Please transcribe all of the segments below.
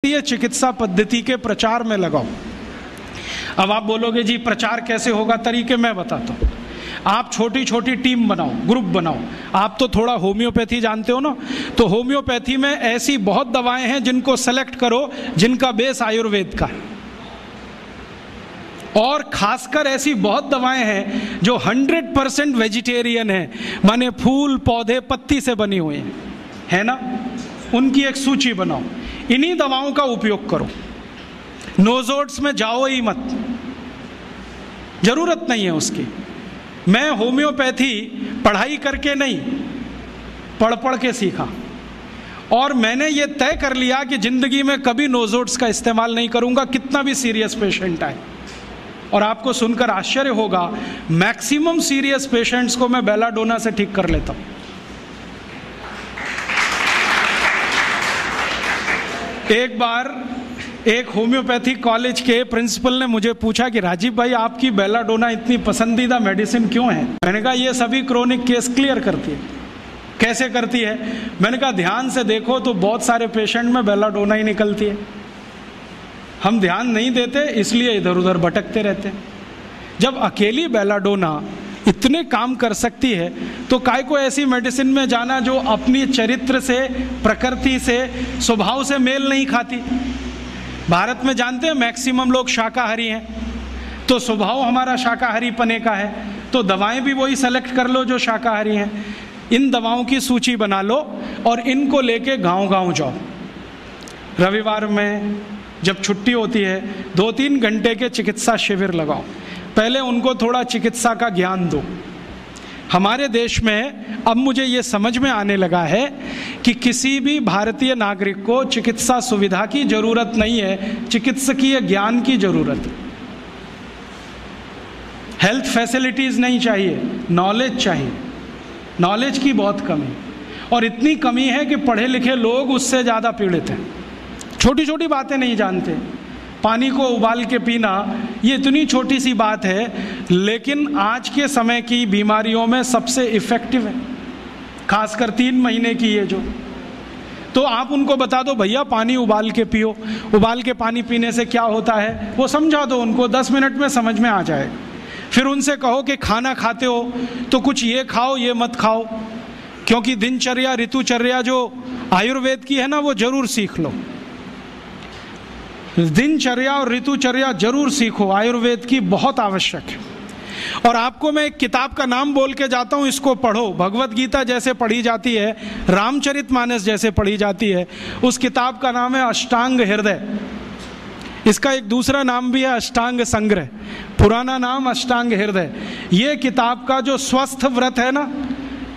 ये चिकित्सा पद्धति के प्रचार में लगाओ। अब आप बोलोगे जी प्रचार कैसे होगा, तरीके मैं बताता हूँ। आप छोटी छोटी टीम बनाओ, ग्रुप बनाओ। आप तो थोड़ा होम्योपैथी जानते हो ना, तो होम्योपैथी में ऐसी बहुत दवाएं हैं जिनको सेलेक्ट करो जिनका बेस आयुर्वेद का है, और खासकर ऐसी बहुत दवाएं हैं जो 100% वेजिटेरियन है, माने फूल पौधे पत्ती से बनी हुई है ना। उनकी एक सूची बनाओ, इन्हीं दवाओं का उपयोग करो। नोजोड्स में जाओ ही मत, जरूरत नहीं है उसकी। मैं होम्योपैथी पढ़ाई करके नहीं, पढ़ पढ़ के सीखा, और मैंने ये तय कर लिया कि जिंदगी में कभी नोजोड्स का इस्तेमाल नहीं करूंगा, कितना भी सीरियस पेशेंट आए। और आपको सुनकर आश्चर्य होगा, मैक्सिमम सीरियस पेशेंट्स को मैं बेलाडोना से ठीक कर लेता हूं। एक बार एक होम्योपैथिक कॉलेज के प्रिंसिपल ने मुझे पूछा कि राजीव भाई आपकी बेलाडोना इतनी पसंदीदा मेडिसिन क्यों है। मैंने कहा ये सभी क्रोनिक केस क्लियर करती है। कैसे करती है? मैंने कहा ध्यान से देखो तो बहुत सारे पेशेंट में बेलाडोना ही निकलती है। हम ध्यान नहीं देते इसलिए इधर उधर भटकते रहते हैं। जब अकेली बेलाडोना इतने काम कर सकती है तो काय को ऐसी मेडिसिन में जाना जो अपनी चरित्र से, प्रकृति से, स्वभाव से मेल नहीं खाती। भारत में जानते हैं मैक्सिमम लोग शाकाहारी हैं, तो स्वभाव हमारा शाकाहारी पने का है, तो दवाएं भी वही सेलेक्ट कर लो जो शाकाहारी हैं। इन दवाओं की सूची बना लो और इनको लेके गांव-गांव जाओ। रविवार में जब छुट्टी होती है 2-3 घंटे के चिकित्सा शिविर लगाओ। पहले उनको थोड़ा चिकित्सा का ज्ञान दो। हमारे देश में अब मुझे ये समझ में आने लगा है कि किसी भी भारतीय नागरिक को चिकित्सा सुविधा की जरूरत नहीं है, चिकित्सकीय ज्ञान की जरूरत है। हेल्थ फैसिलिटीज नहीं चाहिए, नॉलेज चाहिए। नॉलेज की बहुत कमी, और इतनी कमी है कि पढ़े लिखे लोग उससे ज़्यादा पीड़ित हैं। छोटी छोटी बातें नहीं जानते। पानी को उबाल के पीना ये इतनी छोटी सी बात है, लेकिन आज के समय की बीमारियों में सबसे इफ़ेक्टिव है, खासकर 3 महीने की ये जो। तो आप उनको बता दो भैया पानी उबाल के पियो, उबाल के पानी पीने से क्या होता है वो समझा दो उनको, 10 मिनट में समझ में आ जाए। फिर उनसे कहो कि खाना खाते हो तो कुछ ये खाओ ये मत खाओ, क्योंकि दिनचर्या ऋतुचर्या जो आयुर्वेद की है ना वो जरूर सीख लो। दिनचर्या और ऋतुचर्या जरूर सीखो, आयुर्वेद की बहुत आवश्यक है। और आपको मैं एक किताब का नाम बोल के जाता हूँ, इसको पढ़ो। भगवत गीता जैसे पढ़ी जाती है, रामचरितमानस जैसे पढ़ी जाती है, उस किताब का नाम है अष्टांग हृदय। इसका एक दूसरा नाम भी है अष्टांग संग्रह, पुराना नाम अष्टांग हृदय। ये किताब का जो स्वस्थ व्रत है ना,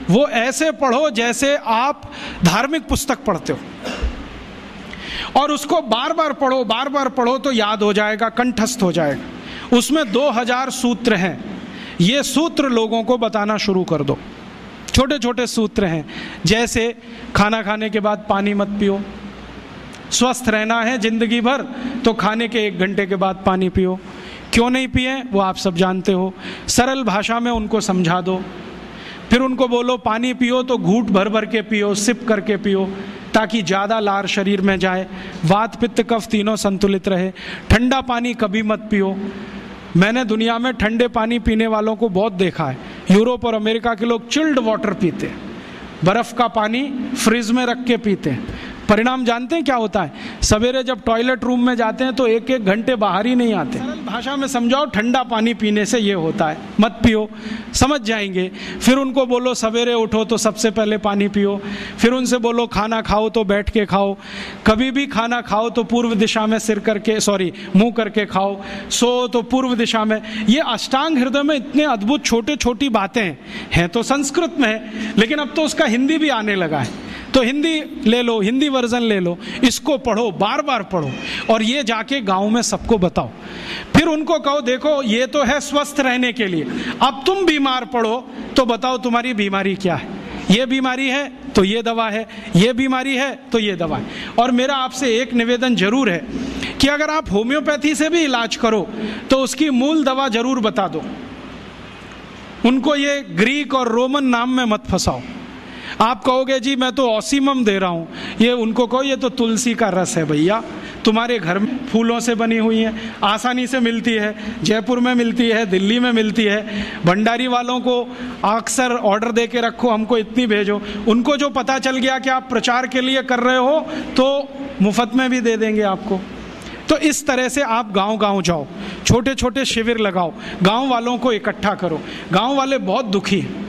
वो ऐसे पढ़ो जैसे आप धार्मिक पुस्तक पढ़ते हो, और उसको बार बार पढ़ो तो याद हो जाएगा, कंठस्थ हो जाएगा। उसमें 2000 सूत्र हैं। ये सूत्र लोगों को बताना शुरू कर दो। छोटे छोटे सूत्र हैं, जैसे खाना खाने के बाद पानी मत पियो, स्वस्थ रहना है जिंदगी भर तो खाने के 1 घंटे के बाद पानी पियो। क्यों नहीं पिए वो आप सब जानते हो, सरल भाषा में उनको समझा दो। फिर उनको बोलो पानी पियो तो घूंट भर भर के पियो, सिप करके पियो, ताकि ज़्यादा लार शरीर में जाए, वात पित्त कफ तीनों संतुलित रहे। ठंडा पानी कभी मत पियो। मैंने दुनिया में ठंडे पानी पीने वालों को बहुत देखा है। यूरोप और अमेरिका के लोग चिल्ड वाटर पीते हैं, बर्फ़ का पानी फ्रिज में रख के पीते हैं। परिणाम जानते हैं क्या होता है? सवेरे जब टॉयलेट रूम में जाते हैं तो 1-1 घंटे बाहर ही नहीं आते। सरल भाषा में समझाओ, ठंडा पानी पीने से ये होता है, मत पियो, समझ जाएंगे। फिर उनको बोलो सवेरे उठो तो सबसे पहले पानी पियो। फिर उनसे बोलो खाना खाओ तो बैठ के खाओ, कभी भी खाना खाओ तो पूर्व दिशा में मुंह करके खाओ, सो तो पूर्व दिशा में। ये अष्टांग हृदय में इतने अद्भुत छोटे छोटी बातें हैं तो संस्कृत में है, लेकिन अब तो उसका हिंदी भी आने लगा है, तो हिंदी ले लो, हिंदी वर्जन ले लो, इसको पढ़ो, बार बार पढ़ो, और ये जाके गांव में सबको बताओ। फिर उनको कहो देखो ये तो है स्वस्थ रहने के लिए, अब तुम बीमार पड़ो तो बताओ तुम्हारी बीमारी क्या है। ये बीमारी है तो ये दवा है, ये बीमारी है तो ये दवा है। और मेरा आपसे एक निवेदन जरूर है कि अगर आप होम्योपैथी से भी इलाज करो तो उसकी मूल दवा जरूर बता दो। उनको ये ग्रीक और रोमन नाम में मत फंसाओ। आप कहोगे जी मैं तो ऑसिमम दे रहा हूँ, ये उनको कहो ये तो तुलसी का रस है भैया, तुम्हारे घर में फूलों से बनी हुई हैं, आसानी से मिलती है, जयपुर में मिलती है, दिल्ली में मिलती है। भंडारी वालों को अक्सर ऑर्डर दे के रखो, हमको इतनी भेजो। उनको जो पता चल गया कि आप प्रचार के लिए कर रहे हो तो मुफ्त में भी दे देंगे आपको। तो इस तरह से आप गांव-गांव जाओ, छोटे छोटे शिविर लगाओ, गांव वालों को इकट्ठा करो। गांव वाले बहुत दुखी हैं,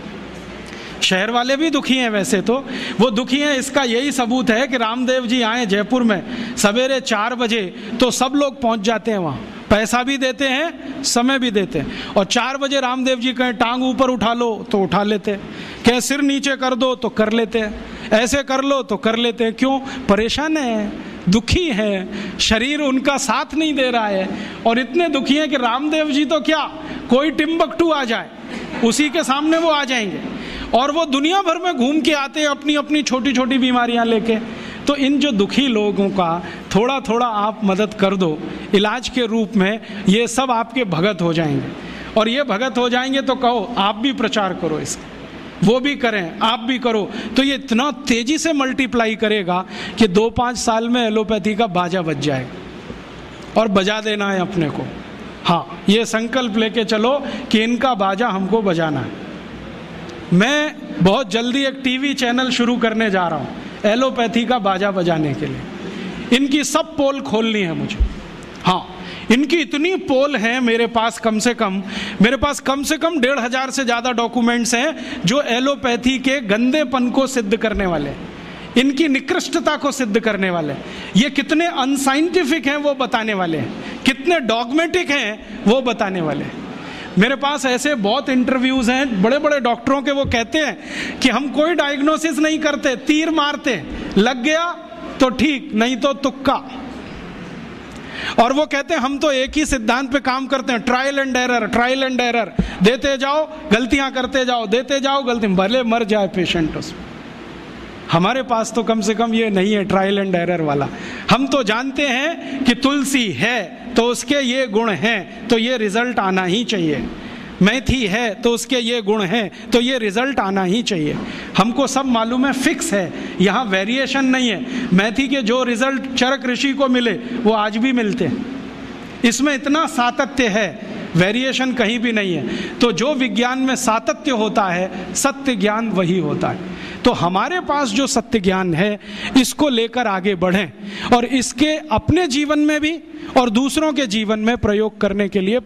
शहर वाले भी दुखी हैं, वैसे तो वो दुखी हैं। इसका यही सबूत है कि रामदेव जी आए जयपुर में सवेरे 4 बजे तो सब लोग पहुंच जाते हैं वहाँ, पैसा भी देते हैं, समय भी देते हैं। और 4 बजे रामदेव जी कहें टांग ऊपर उठा लो तो उठा लेते हैं, कहें सिर नीचे कर दो तो कर लेते हैं, ऐसे कर लो तो कर लेते हैं। क्यों? परेशान है, दुखी है, शरीर उनका साथ नहीं दे रहा है। और इतने दुखी हैं कि रामदेव जी तो क्या, कोई टिम्बकटू आ जाए उसी के सामने वो आ जाएंगे। और वो दुनिया भर में घूम के आते हैं अपनी अपनी छोटी छोटी बीमारियां लेके। तो इन जो दुखी लोगों का थोड़ा थोड़ा आप मदद कर दो इलाज के रूप में, ये सब आपके भगत हो जाएंगे। और ये भगत हो जाएंगे तो कहो आप भी प्रचार करो इसका, वो भी करें, आप भी करो, तो ये इतना तेजी से मल्टीप्लाई करेगा कि 2-5 साल में एलोपैथी का बाजा बज जाएगा। और बजा देना है अपने को। हाँ, ये संकल्प लेके चलो कि इनका बाजा हमको बजाना है। मैं बहुत जल्दी एक टीवी चैनल शुरू करने जा रहा हूँ एलोपैथी का बाजा बजाने के लिए। इनकी सब पोल खोलनी है मुझे। हाँ, इनकी इतनी पोल हैं मेरे पास, कम से कम 1,500 से ज़्यादा डॉक्यूमेंट्स हैं जो एलोपैथी के गंदेपन को सिद्ध करने वाले, इनकी निकृष्टता को सिद्ध करने वाले, ये कितने अनसाइंटिफिक हैं वो बताने वाले हैं, कितने डॉगमेटिक हैं वो बताने वाले हैं। मेरे पास ऐसे बहुत इंटरव्यूज़ हैं बड़े बड़े डॉक्टरों के, वो कहते हैं कि हम कोई डायग्नोसिस नहीं करते, तीर मारते, लग गया तो ठीक, नहीं तो तुक्का। और वो कहते हैं हम तो एक ही सिद्धांत पे काम करते हैं, ट्रायल एंड एरर, देते जाओ गलतियां करते जाओ, देते जाओ गलती, भले मर जाए पेशेंट उसमें। हमारे पास तो कम से कम ये नहीं है ट्रायल एंड एरर वाला। हम तो जानते हैं कि तुलसी है तो उसके ये गुण हैं तो ये रिजल्ट आना ही चाहिए, मेथी है तो उसके ये गुण हैं तो ये रिजल्ट आना ही चाहिए। हमको सब मालूम है, फिक्स है, यहाँ वेरिएशन नहीं है। मेथी के जो रिजल्ट चरक ऋषि को मिले वो आज भी मिलते हैं, इसमें इतना सातत्य है, वेरिएशन कहीं भी नहीं है। तो जो विज्ञान में सातत्य होता है, सत्य ज्ञान वही होता है। तो हमारे पास जो सत्य ज्ञान है इसको लेकर आगे बढ़ें और इसके अपने जीवन में भी और दूसरों के जीवन में प्रयोग करने के लिए